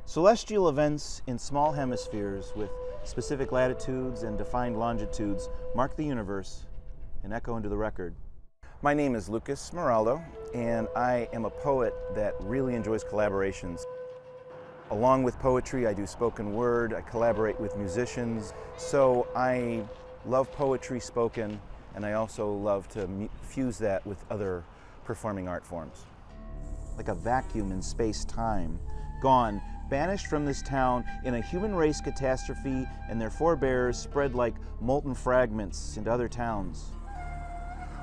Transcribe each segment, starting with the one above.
Celestial events in small hemispheres with specific latitudes and defined longitudes mark the universe and echo into the record. My name is Lucus Smiraldo, and I am a poet that really enjoys collaborations. Along with poetry, I do spoken word, I collaborate with musicians, so I love poetry spoken, and I also love to fuse that with other performing art forms. Like a vacuum in space-time, gone, banished from this town in a human race catastrophe, and their forebears spread like molten fragments into other towns.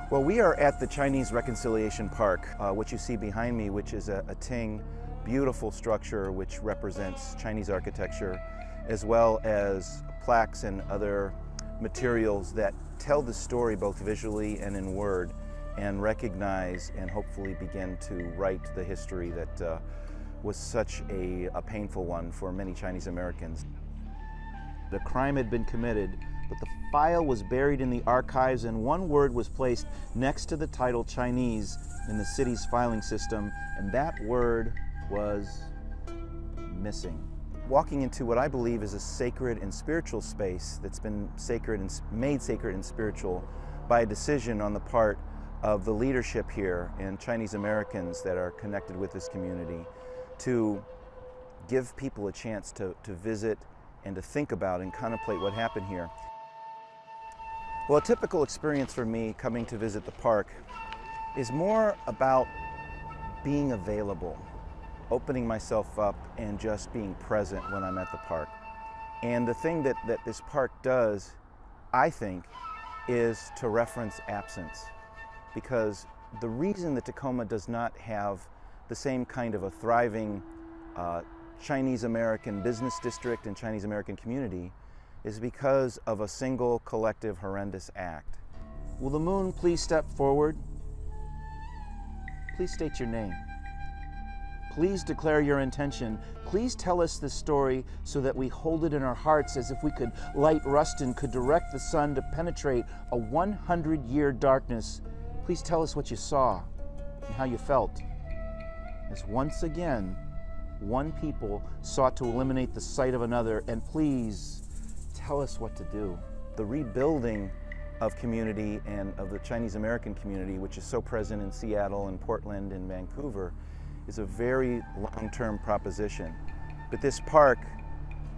Well, we are at the Chinese Reconciliation Park, which you see behind me, which is a Ting, beautiful structure which represents Chinese architecture, as well as plaques and other materials that tell the story both visually and in word, and recognize and hopefully begin to write the history that was such a painful one for many Chinese Americans. The crime had been committed, but the file was buried in the archives, and one word was placed next to the title Chinese in the city's filing system, and that word was missing. Walking into what I believe is a sacred and spiritual space that's been sacred and made sacred and spiritual by a decision on the part of the leadership here and Chinese Americans that are connected with this community, to give people a chance to visit and to think about and contemplate what happened here. Well, a typical experience for me coming to visit the park is more about being available, opening myself up and just being present when I'm at the park. And the thing that this park does, I think, is to reference absence. Because the reason that Tacoma does not have the same kind of a thriving Chinese American business district and Chinese American community is because of a single collective horrendous act. Will the moon please step forward? Please state your name. Please declare your intention. Please tell us this story so that we hold it in our hearts as if we could light rust and could direct the sun to penetrate a 100-year darkness. Please tell us what you saw and how you felt, as once again, one people sought to eliminate the sight of another, and please tell us what to do. The rebuilding of community and of the Chinese American community, which is so present in Seattle and Portland and Vancouver, is a very long-term proposition. But this park,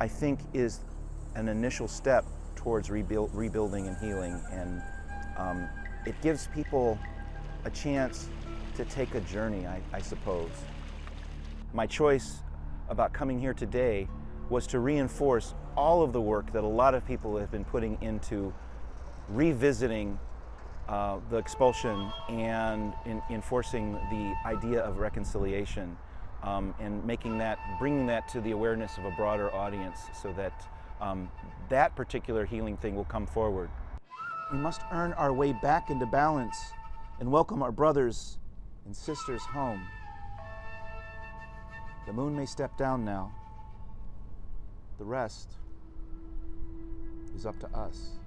I think, is an initial step towards rebuilding and healing, and it gives people a chance to take a journey, I suppose. My choice about coming here today was to reinforce all of the work that a lot of people have been putting into revisiting the expulsion and enforcing the idea of reconciliation, and bringing that to the awareness of a broader audience so that that particular healing thing will come forward. We must earn our way back into balance and welcome our brothers and sisters home. The moon may step down now. The rest is up to us.